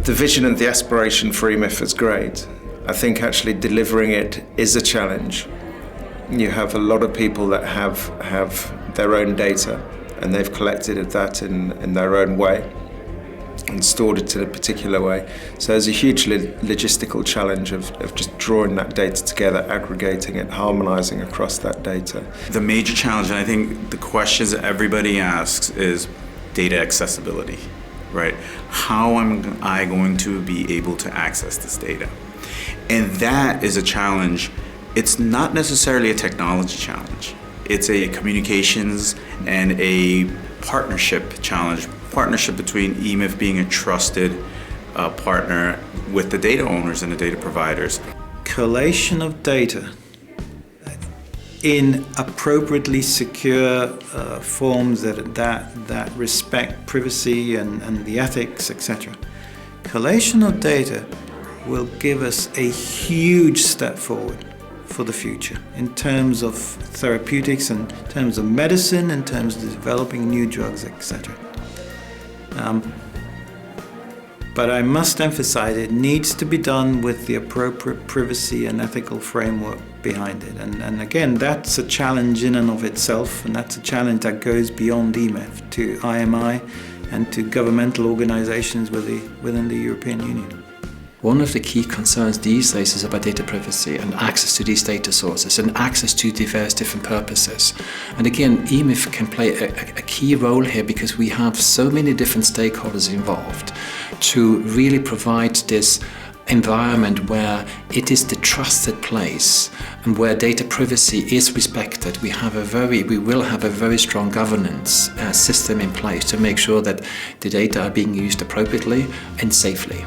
The vision and the aspiration for EMIF is great. I think actually delivering it is a challenge. You have a lot of people that have their own data, and they've collected that in their own way and stored it in a particular way. So there's a huge logistical challenge of just drawing that data together, aggregating it, harmonizing across that data. The major challenge, and I think the questions that everybody asks, is data accessibility, right? How am I going to be able to access this data? And that is a challenge. It's not necessarily a technology challenge. It's a communications and a partnership challenge. Partnership between EMIF being a trusted partner with the data owners and the data providers. Collation of data in appropriately secure forms that respect privacy and the ethics, etc. Collation of data will give us a huge step forward for the future in terms of therapeutics, in terms of medicine, in terms of developing new drugs, etc. But I must emphasize it needs to be done with the appropriate privacy and ethical framework behind it. And again, that's a challenge in and of itself, and that's a challenge that goes beyond EMIF to IMI and to governmental organizations within the European Union. One of the key concerns these days is about data privacy and access to these data sources and access to diverse different purposes. And again, EMIF can play a key role here because we have so many different stakeholders involved to really provide this environment where it is the trusted place and where data privacy is respected. We will have a very strong governance system in place to make sure that the data are being used appropriately and safely.